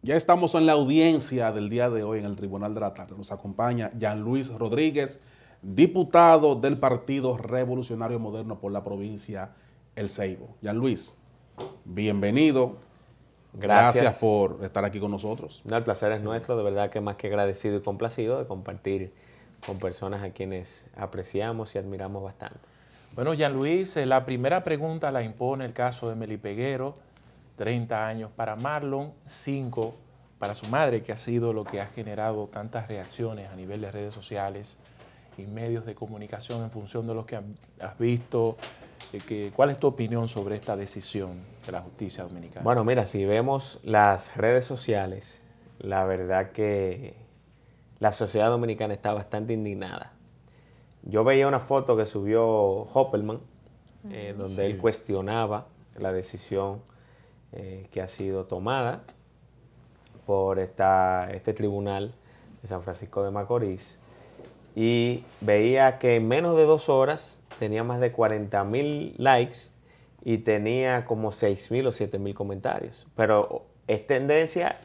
Ya estamos en la audiencia del día de hoy en el Tribunal de la Tarde. Nos acompaña Jean Luis Rodríguez, diputado del Partido Revolucionario Moderno por la provincia El Ceibo. Jean Luis, bienvenido. Gracias Gracias. por estar aquí con nosotros. No, el placer es Sí. nuestro, de verdad que más que agradecido y complacido de compartir con personas a quienes apreciamos y admiramos bastante. Bueno, Jean Luis, la primera pregunta la impone el caso de Meli Peguero, 30 años para Marlon, 5 para su madre, que ha sido lo que ha generado tantas reacciones a nivel de redes sociales y medios de comunicación en función de lo que has visto. ¿Cuál es tu opinión sobre esta decisión de la justicia dominicana? Bueno, mira, si vemos las redes sociales, la verdad que la sociedad dominicana está bastante indignada. Yo veía una foto que subió Hoppelman, donde él cuestionaba la decisión que ha sido tomada por este tribunal de San Francisco de Macorís, y veía que en menos de 2 horas tenía más de 40.000 likes y tenía como 6.000 o 7.000 comentarios. Pero es tendencia,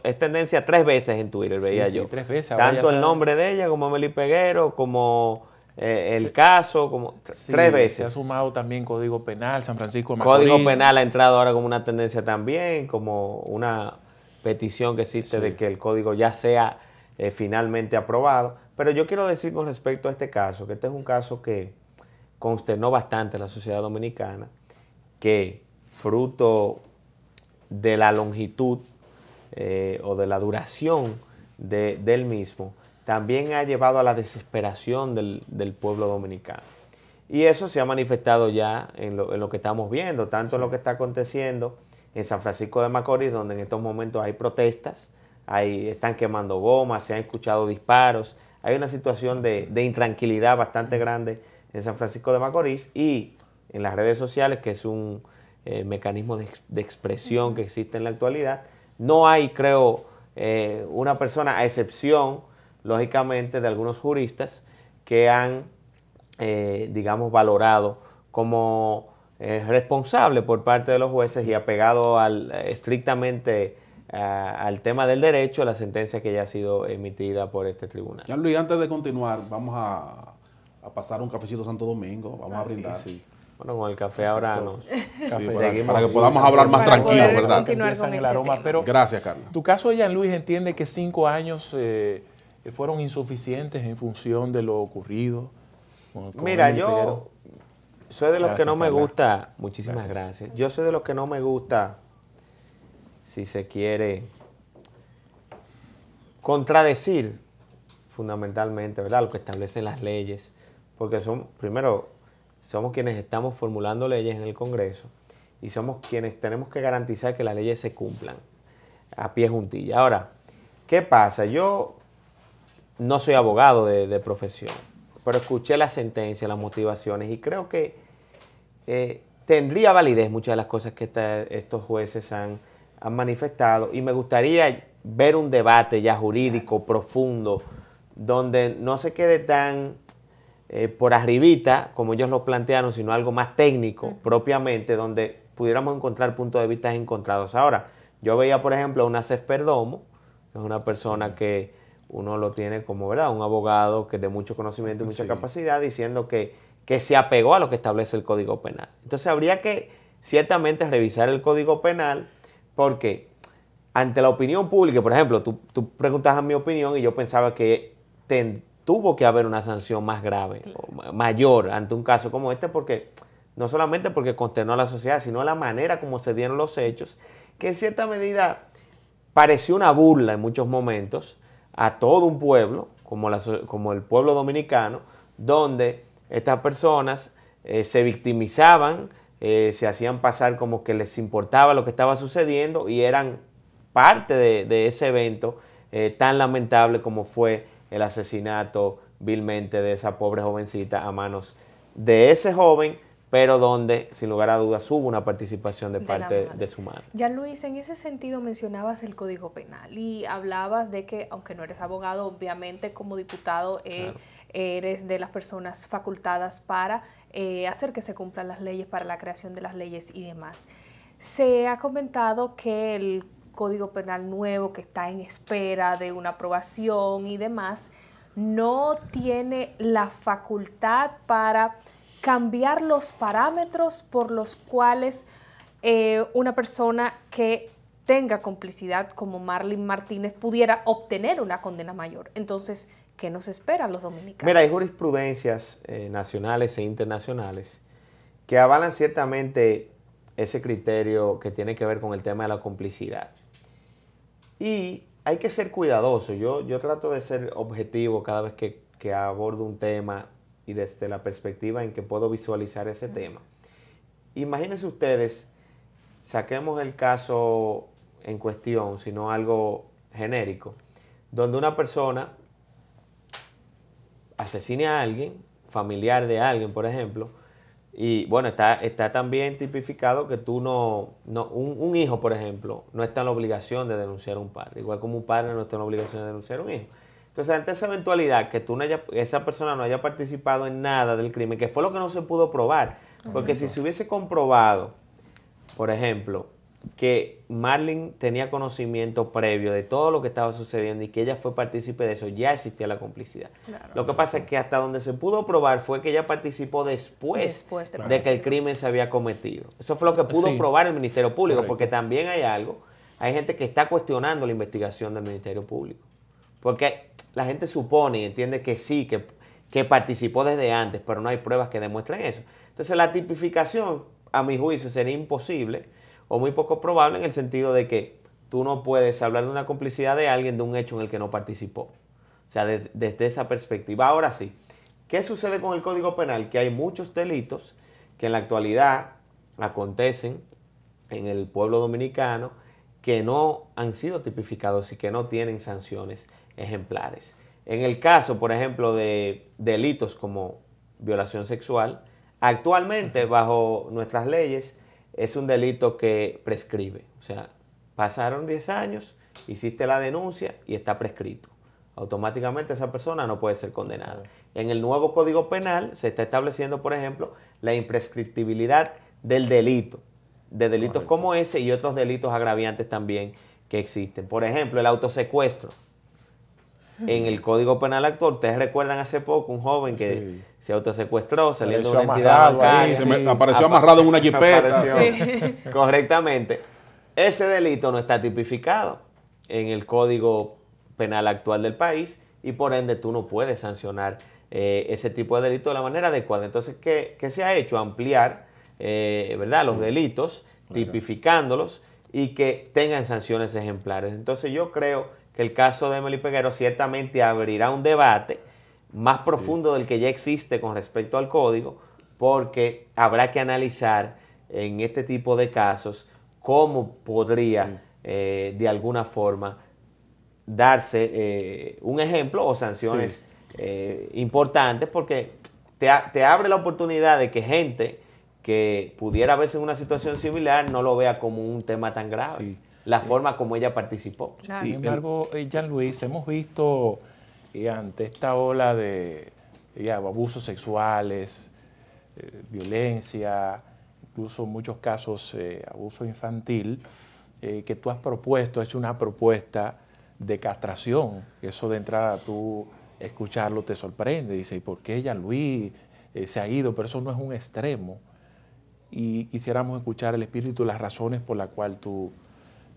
es tendencia 3 veces en Twitter, veía yo. 3 veces. Tanto el nombre de ella como Meli Peguero, como el caso, como 3 veces. Se ha sumado también Código Penal, San Francisco de Macorís. Código Penal ha entrado ahora como una tendencia también, como una petición que existe de que el código ya sea finalmente aprobado. Pero yo quiero decir con respecto a este caso, que este es un caso que consternó bastante a la sociedad dominicana, que fruto de la longitud o de la duración del mismo, también ha llevado a la desesperación del pueblo dominicano. Y eso se ha manifestado ya en lo que estamos viendo, tanto en lo que está aconteciendo en San Francisco de Macorís, donde en estos momentos hay protestas, están quemando gomas, se han escuchado disparos, hay una situación de intranquilidad bastante grande en San Francisco de Macorís, y en las redes sociales, que es un mecanismo de expresión que existe en la actualidad, no hay, creo, una persona, a excepción, lógicamente, de algunos juristas que han, digamos, valorado como responsable por parte de los jueces y apegado estrictamente al tema del derecho, la sentencia que ya ha sido emitida por este tribunal. Jean Luis, antes de continuar, vamos a pasar un cafecito Santo Domingo, vamos a brindar. Sí. Bueno, con el café ahora nos seguimos, para que podamos hablar más tranquilo, ¿verdad? Continuar con el aroma. Pero gracias, Carla. Tu caso de Jean Luis entiende que 5 años fueron insuficientes en función de lo ocurrido. Mira, yo soy de los que no me gusta, muchísimas gracias. Yo soy de los que no me gusta, si se quiere, contradecir fundamentalmente, ¿verdad?, lo que establecen las leyes, porque primero, somos quienes estamos formulando leyes en el Congreso y somos quienes tenemos que garantizar que las leyes se cumplan a pie juntilla. Ahora, ¿qué pasa? Yo no soy abogado de profesión, pero escuché la sentencia, las motivaciones, y creo que tendría validez muchas de las cosas que estos jueces han manifestado, y me gustaría ver un debate ya jurídico profundo, donde no se quede tan por arribita, como ellos lo plantearon, sino algo más técnico propiamente, donde pudiéramos encontrar puntos de vista encontrados. Ahora, yo veía, por ejemplo, a una César Perdomo, que es una persona que uno lo tiene como, ¿verdad?, un abogado que de mucho conocimiento y mucha capacidad, diciendo que se apegó a lo que establece el Código Penal. Entonces habría que ciertamente revisar el Código Penal, porque ante la opinión pública, por ejemplo, tú preguntabas mi opinión y yo pensaba que tuvo que haber una sanción más grave, o mayor ante un caso como este, porque no solamente porque consternó a la sociedad, sino la manera como se dieron los hechos, que en cierta medida pareció una burla en muchos momentos a todo un pueblo, como el pueblo dominicano, donde estas personas se victimizaban, se hacían pasar como que les importaba lo que estaba sucediendo y eran parte de ese evento tan lamentable como fue el asesinato vilmente de esa pobre jovencita a manos de ese joven, pero donde, sin lugar a dudas, hubo una participación de parte de su madre. Jean Luis, en ese sentido mencionabas el Código Penal y hablabas de que, aunque no eres abogado, obviamente como diputado eres de las personas facultadas para hacer que se cumplan las leyes, para la creación de las leyes y demás. Se ha comentado que el Código Penal nuevo que está en espera de una aprobación y demás, no tiene la facultad para cambiar los parámetros por los cuales una persona que tenga complicidad como Marlyn Martínez pudiera obtener una condena mayor. Entonces, ¿qué nos espera a los dominicanos? Mira, hay jurisprudencias nacionales e internacionales que avalan ciertamente ese criterio que tiene que ver con el tema de la complicidad. Y hay que ser cuidadoso. Yo trato de ser objetivo cada vez que abordo un tema y desde la perspectiva en que puedo visualizar ese tema. Imagínense ustedes, saquemos el caso en cuestión, sino algo genérico, donde una persona asesine a alguien, familiar de alguien, por ejemplo, y bueno, está también tipificado que tú un hijo, por ejemplo, no está en la obligación de denunciar a un padre, igual como un padre no está en la obligación de denunciar a un hijo. Entonces, ante esa eventualidad que esa persona no haya participado en nada del crimen, que fue lo que no se pudo probar, porque si se hubiese comprobado, por ejemplo, que Marlyn tenía conocimiento previo de todo lo que estaba sucediendo y que ella fue partícipe de eso, ya existía la complicidad. Claro. Lo que pasa es que hasta donde se pudo probar fue que ella participó después de que el crimen se había cometido. Eso fue lo que pudo probar el Ministerio Público. Correcto. Porque también hay gente que está cuestionando la investigación del Ministerio Público. Porque la gente supone y entiende que sí, que participó desde antes, pero no hay pruebas que demuestren eso. Entonces la tipificación, a mi juicio, sería imposible o muy poco probable en el sentido de que tú no puedes hablar de una complicidad de alguien de un hecho en el que no participó. O sea, desde esa perspectiva. Ahora sí, ¿qué sucede con el Código Penal? Que hay muchos delitos que en la actualidad acontecen en el pueblo dominicano que no han sido tipificados y que no tienen sanciones ejemplares. En el caso, por ejemplo, de delitos como violación sexual, actualmente bajo nuestras leyes es un delito que prescribe. O sea, pasaron 10 años, hiciste la denuncia y está prescrito. Automáticamente esa persona no puede ser condenada. En el nuevo Código Penal se está estableciendo, por ejemplo, la imprescriptibilidad del delito, de delitos Correcto. Como ese y otros delitos agraviantes también que existen. Por ejemplo, el autosecuestro. En el Código Penal actual, ustedes recuerdan hace poco un joven que se autosecuestró saliendo de una entidad bancaria. Apareció amarrado en una jipeta. Correctamente. Ese delito no está tipificado en el Código Penal actual del país y por ende tú no puedes sancionar ese tipo de delito de la manera adecuada. Entonces, ¿qué se ha hecho? Ampliar ¿verdad? Los delitos, tipificándolos y que tengan sanciones ejemplares. Entonces yo creo que el caso de Emely Peguero ciertamente abrirá un debate más profundo del que ya existe con respecto al código, porque habrá que analizar en este tipo de casos cómo podría de alguna forma darse un ejemplo o sanciones importantes, porque te abre la oportunidad de que gente que pudiera verse en una situación similar no lo vea como un tema tan grave. La forma como ella participó. Claro. Sin embargo, Jean Luis, hemos visto ante esta ola de abusos sexuales, violencia, incluso en muchos casos abuso infantil, que tú has propuesto, has hecho una propuesta de castración. Eso de entrada tú escucharlo te sorprende. Dice, ¿y por qué Jean Luis se ha ido? Pero eso no es un extremo. Y quisiéramos escuchar el espíritu y las razones por las cuales tú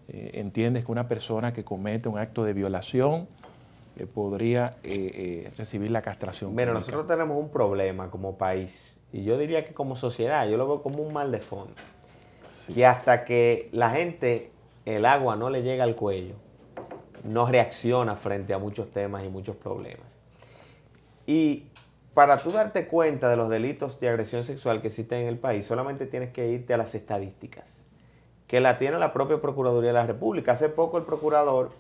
entiendes que una persona que comete un acto de violación podría recibir la castración. Mira, nosotros tenemos un problema como país, y yo diría que como sociedad, yo lo veo como un mal de fondo, que hasta que la gente, el agua no le llega al cuello, no reacciona frente a muchos temas y muchos problemas. Y para tú darte cuenta de los delitos de agresión sexual que existen en el país, solamente tienes que irte a las estadísticas, que la tiene la propia Procuraduría de la República. Hace poco el procurador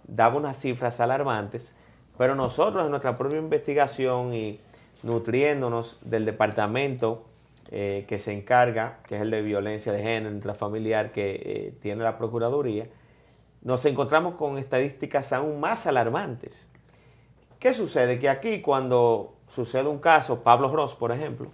daba unas cifras alarmantes, pero nosotros en nuestra propia investigación y nutriéndonos del departamento que se encarga, que es el de violencia de género intrafamiliar que tiene la Procuraduría, nos encontramos con estadísticas aún más alarmantes. ¿Qué sucede? Que aquí cuando sucede un caso, Pablo Ross, por ejemplo,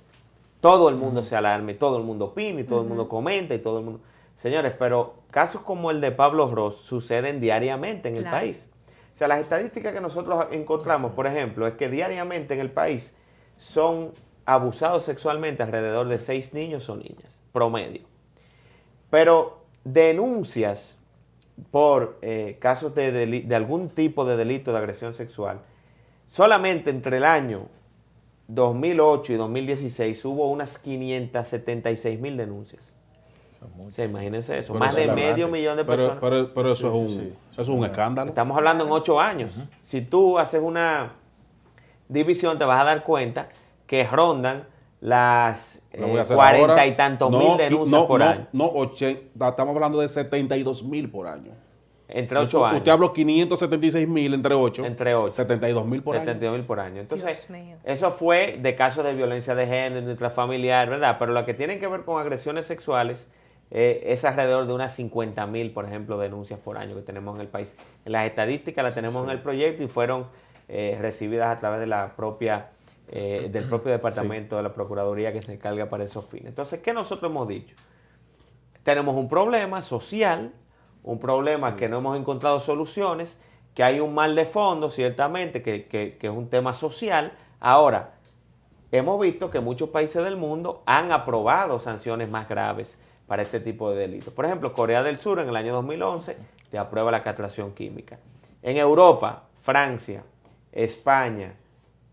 todo el mundo se alarma, todo el mundo opina y todo el mundo comenta y todo el mundo... Señores, pero casos como el de Pablo Ross suceden diariamente en el país. O sea, las estadísticas que nosotros encontramos, por ejemplo, es que diariamente en el país son abusados sexualmente alrededor de 6 niños o niñas, promedio. Pero denuncias por casos de algún tipo de delito de agresión sexual, solamente entre el año 2008 y 2016 hubo unas 576,000 denuncias. O sea, imagínense eso, más de medio millón de personas. Pero eso es un escándalo. Estamos hablando en 8 años. Si tú haces una división, te vas a dar cuenta que rondan las 40 y tantos mil denuncias por año. Estamos hablando de 72,000 por año. Entre 8 años. Usted habló 576,000 entre 8. Entre 8. 72,000 por año. 72,000 por año. Entonces, eso fue de casos de violencia de género, intrafamiliar, ¿verdad? Pero lo que tienen que ver con agresiones sexuales es alrededor de unas 50,000, por ejemplo, denuncias por año que tenemos en el país. En las estadísticas las tenemos en el proyecto y fueron recibidas a través de la propia, del propio departamento de la Procuraduría que se encarga para esos fines. Entonces, ¿qué nosotros hemos dicho? Tenemos un problema social, un problema que no hemos encontrado soluciones, que hay un mal de fondo, ciertamente, que es un tema social. Ahora, hemos visto que muchos países del mundo han aprobado sanciones más graves para este tipo de delitos. Por ejemplo, Corea del Sur en el año 2011 te aprueba la castración química. En Europa, Francia, España,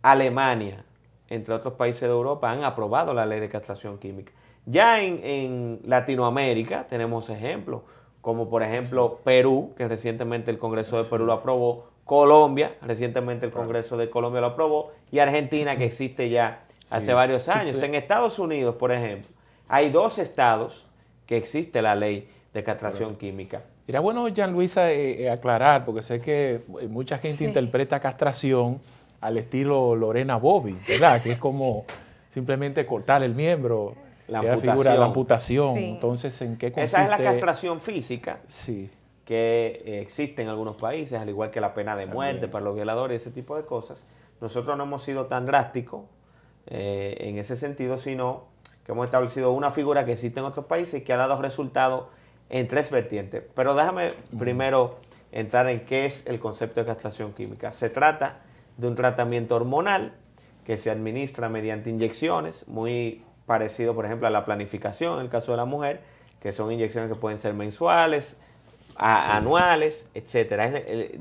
Alemania, entre otros países de Europa, han aprobado la ley de castración química. Ya en Latinoamérica tenemos ejemplos, como por ejemplo Perú, que recientemente el Congreso de Perú lo aprobó, Colombia, recientemente el Congreso de Colombia lo aprobó, y Argentina, que existe ya hace varios años. En Estados Unidos, por ejemplo, hay 2 estados que existe la ley de castración química. Era bueno, Jean Luisa, aclarar, porque sé que mucha gente interpreta castración al estilo Lorena Bobby, ¿verdad? Que es como simplemente cortar el miembro. La amputación. Sí. Entonces, ¿en qué consiste? Esa es la castración física que existe en algunos países, al igual que la pena de muerte para los violadores, ese tipo de cosas. Nosotros no hemos sido tan drásticos en ese sentido, sino que hemos establecido una figura que existe en otros países y que ha dado resultados en 3 vertientes. Pero déjame primero entrar en qué es el concepto de castración química. Se trata de un tratamiento hormonal que se administra mediante inyecciones, muy parecido, por ejemplo, a la planificación en el caso de la mujer, que son inyecciones que pueden ser mensuales, anuales, etcétera.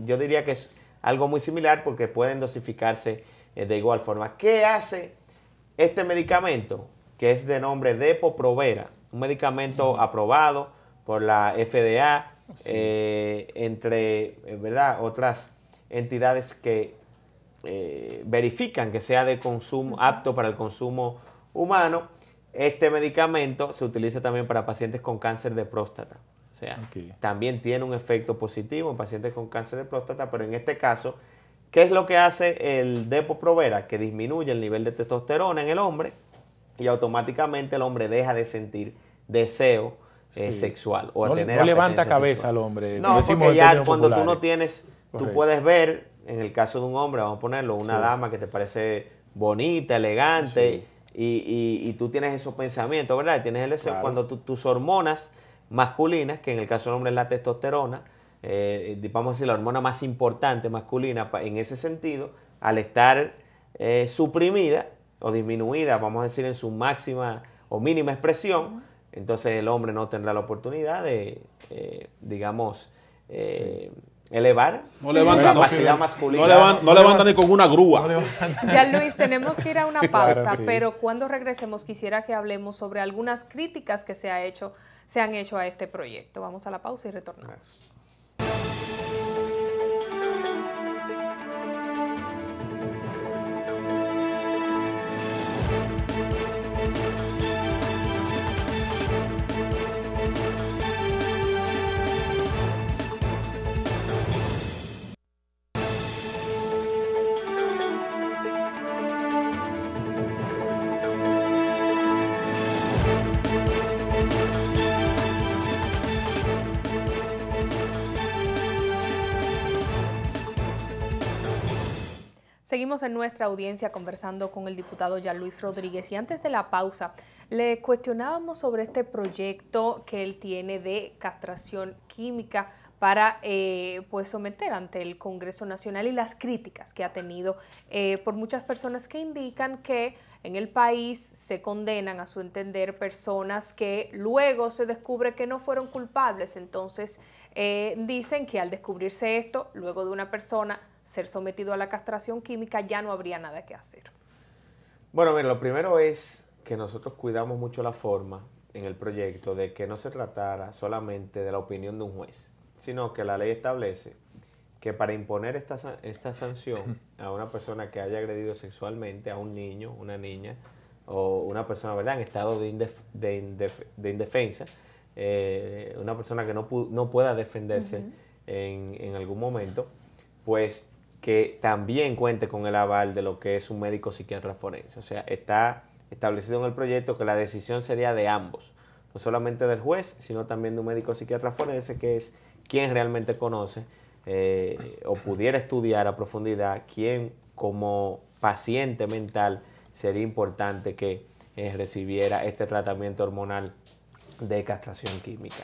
Yo diría que es algo muy similar porque pueden dosificarse de igual forma. ¿Qué hace este medicamento? Que es de nombre Depo-Provera, un medicamento aprobado por la FDA, entre otras entidades que verifican que sea de consumo apto para el consumo humano. Este medicamento se utiliza también para pacientes con cáncer de próstata. O sea, también tiene un efecto positivo en pacientes con cáncer de próstata, pero en este caso, ¿qué es lo que hace el Depo-Provera? Que disminuye el nivel de testosterona en el hombre y automáticamente el hombre deja de sentir deseo sexual. O no levanta cabeza al hombre. No, porque ya cuando tú no tienes, tú puedes ver, en el caso de un hombre, vamos a ponerlo, una dama que te parece bonita, elegante, y tú tienes esos pensamientos, ¿verdad? Tienes el deseo cuando tus hormonas masculinas, que en el caso del hombre es la testosterona, vamos a decir la hormona más importante masculina en ese sentido, al estar suprimida o disminuida, vamos a decir en su máxima o mínima expresión, entonces el hombre no tendrá la oportunidad de, elevar la capacidad masculina. No levanta ni con una grúa. Ya, Luis, tenemos que ir a una pausa, pero cuando regresemos quisiera que hablemos sobre algunas críticas que se han hecho a este proyecto. Vamos a la pausa y retornamos. Seguimos en nuestra audiencia conversando con el diputado Jean Luis Rodríguez y antes de la pausa le cuestionábamos sobre este proyecto que él tiene de castración química para pues someter ante el Congreso Nacional y las críticas que ha tenido por muchas personas que indican que en el país se condenan, a su entender, personas que luego se descubre que no fueron culpables. Entonces dicen que al descubrirse esto, luego de una persona ser sometido a la castración química, ya no habría nada que hacer. Bueno, mira, lo primero es que nosotros cuidamos mucho la forma en el proyecto de que no se tratara solamente de la opinión de un juez, sino que la ley establece que para imponer esta sanción a una persona que haya agredido sexualmente a un niño, una niña o una persona, ¿verdad?, en estado de indefensa, una persona que no pueda defenderse en algún momento, pues que también cuente con el aval de lo que es un médico psiquiatra forense. O sea, está establecido en el proyecto que la decisión sería de ambos, no solamente del juez, sino también de un médico psiquiatra forense, que es quien realmente conoce o pudiera estudiar a profundidad quién como paciente mental sería importante que recibiera este tratamiento hormonal de castración química.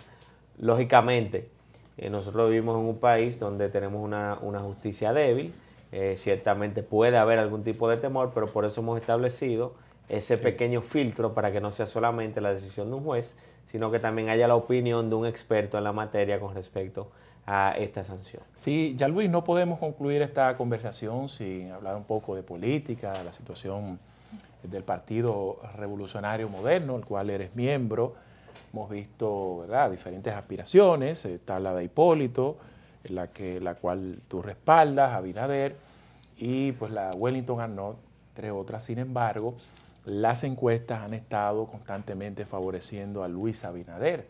Lógicamente, nosotros vivimos en un país donde tenemos una justicia débil, ciertamente puede haber algún tipo de temor, pero por eso hemos establecido ese pequeño filtro para que no sea solamente la decisión de un juez, sino que también haya la opinión de un experto en la materia con respecto a esta sanción. Sí, ya Luis, no podemos concluir esta conversación sin hablar un poco de política, la situación del Partido Revolucionario Moderno, el cual eres miembro. Hemos visto, ¿verdad?, diferentes aspiraciones, está la de Hipólito, la cual tú respaldas, Abinader, y pues la Wellington Arnott, entre otras. Sin embargo, las encuestas han estado constantemente favoreciendo a Luis Abinader.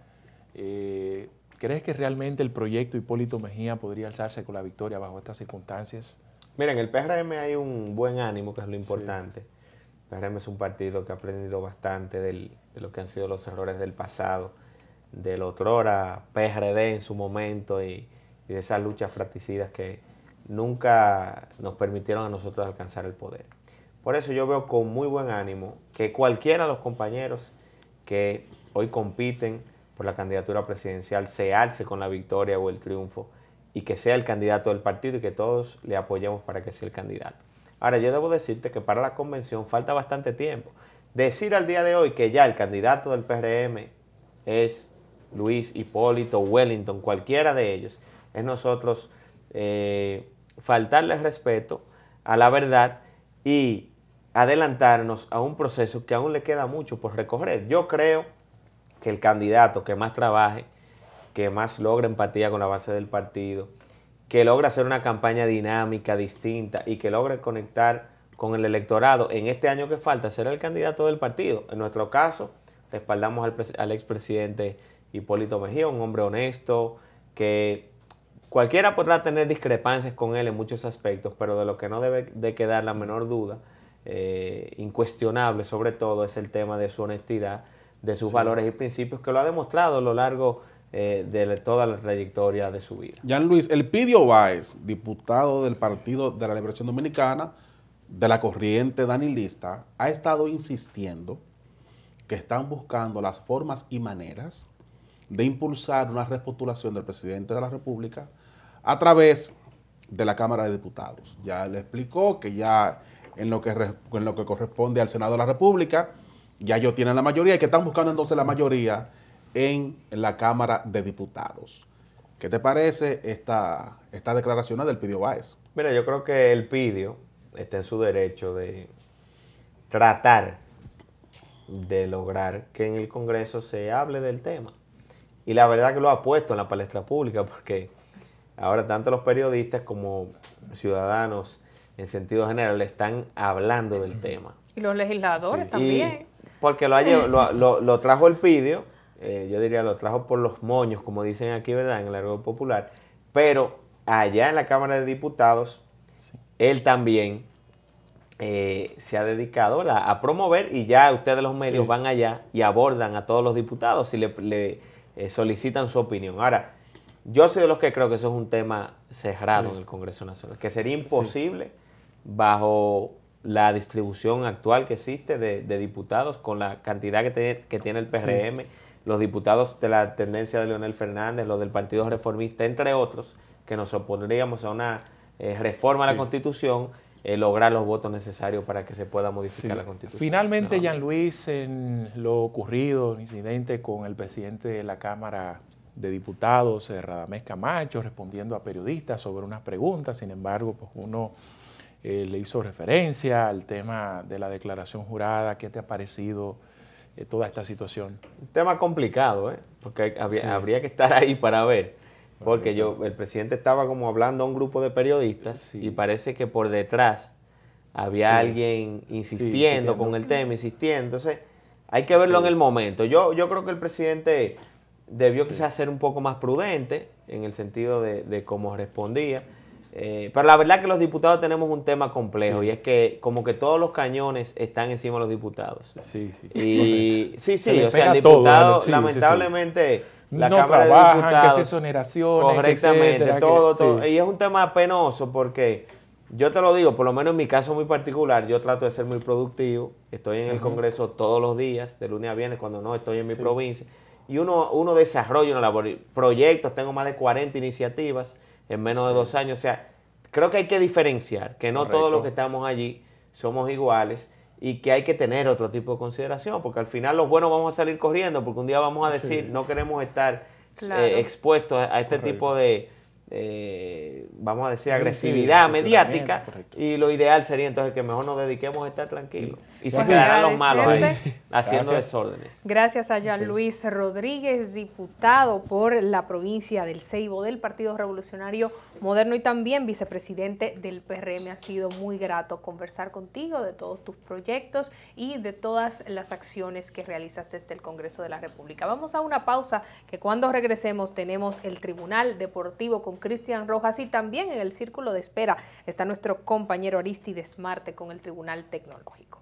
¿Crees que realmente el proyecto Hipólito Mejía podría alzarse con la victoria bajo estas circunstancias? Mira, en el PRM hay un buen ánimo, que es lo importante. Sí. El PRM es un partido que ha aprendido bastante de lo que han sido los errores del pasado, del otrora PRD en su momento y de esas luchas fratricidas que nunca nos permitieron a nosotros alcanzar el poder. Por eso yo veo con muy buen ánimo que cualquiera de los compañeros que hoy compiten por la candidatura presidencial se alce con la victoria o el triunfo y que sea el candidato del partido y que todos le apoyemos para que sea el candidato. Ahora, yo debo decirte que para la convención falta bastante tiempo. Decir al día de hoy que ya el candidato del PRM es Luis, Hipólito, Wellington, cualquiera de ellos, es nosotros faltarle respeto a la verdad y adelantarnos a un proceso que aún le queda mucho por recorrer. Yo creo que el candidato que más trabaje, que más logre empatía con la base del partido, que logre hacer una campaña dinámica, distinta y que logre conectar con el electorado en este año que falta, será el candidato del partido. En nuestro caso, respaldamos al expresidente Hipólito Mejía, un hombre honesto, que cualquiera podrá tener discrepancias con él en muchos aspectos, pero de lo que no debe de quedar la menor duda, incuestionable sobre todo, es el tema de su honestidad, de sus valores y principios, que lo ha demostrado a lo largo de toda la trayectoria de su vida. Jean Luis, Elpidio Báez, diputado del Partido de la Liberación Dominicana, de la corriente danilista, ha estado insistiendo que están buscando las formas y maneras de impulsar una repostulación del presidente de la República a través de la Cámara de Diputados. Ya le explicó que ya en lo que corresponde al Senado de la República, ya ellos tienen la mayoría y que están buscando entonces la mayoría en la Cámara de Diputados. ¿Qué te parece esta declaración del Elpidio Báez? Mira, yo creo que Elpidio está en su derecho de tratar de lograr que en el Congreso se hable del tema. Y la verdad que lo ha puesto en la palestra pública, porque ahora tanto los periodistas como ciudadanos en sentido general están hablando del tema. Y los legisladores también. Porque lo trajo Elpidio, yo diría lo trajo por los moños, como dicen aquí, ¿verdad?, en el argot popular, pero allá en la Cámara de Diputados, él también se ha dedicado a promover, y ya ustedes los medios van allá y abordan a todos los diputados y le solicitan su opinión. Ahora, yo soy de los que creo que eso es un tema cerrado en el Congreso Nacional, que sería imposible bajo la distribución actual que existe de diputados, con la cantidad que tiene el PRM, los diputados de la tendencia de Leonel Fernández, los del Partido Reformista, entre otros, que nos opondríamos a una reforma a la Constitución, lograr los votos necesarios para que se pueda modificar la Constitución. Finalmente, Jean Luis, en lo ocurrido, el incidente con el presidente de la Cámara de Diputados, Radamés Camacho, respondiendo a periodistas sobre unas preguntas, sin embargo, pues uno le hizo referencia al tema de la declaración jurada. ¿Qué te ha parecido toda esta situación? Un tema complicado, porque habría que estar ahí para ver, porque el presidente estaba como hablando a un grupo de periodistas y parece que por detrás había alguien insistiendo con el tema, entonces hay que verlo en el momento. Yo creo que el presidente debió quizás ser un poco más prudente en el sentido de cómo respondía. Pero la verdad que los diputados tenemos un tema complejo y es que como que todos los cañones están encima de los diputados. Y o sea, el diputado, lamentablemente, la Cámara de Diputados, que es exoneraciones, correctamente, etcétera, todo. Y es un tema penoso porque yo te lo digo, por lo menos en mi caso muy particular, yo trato de ser muy productivo. Estoy en el Congreso todos los días, de lunes a viernes, cuando no estoy en mi provincia. Y uno desarrolla una labor, proyectos, tengo más de 40 iniciativas en menos de 2 años. O sea, creo que hay que diferenciar, que no todos los que estamos allí somos iguales y que hay que tener otro tipo de consideración, porque al final los buenos vamos a salir corriendo, porque un día vamos a decir, no queremos estar expuestos a este tipo de, vamos a decir, agresividad mediática, y lo ideal sería entonces que mejor nos dediquemos a estar tranquilos. Y se quedarán los malos ahí, haciendo desórdenes. Gracias a Jean Luis Rodríguez, diputado por la provincia del Ceibo del Partido Revolucionario Moderno y también vicepresidente del PRM. Ha sido muy grato conversar contigo de todos tus proyectos y de todas las acciones que realizas desde el Congreso de la República. Vamos a una pausa, que cuando regresemos tenemos el Tribunal Deportivo con Cristian Rojas y también en el círculo de espera está nuestro compañero Aristides Marte con el Tribunal Tecnológico.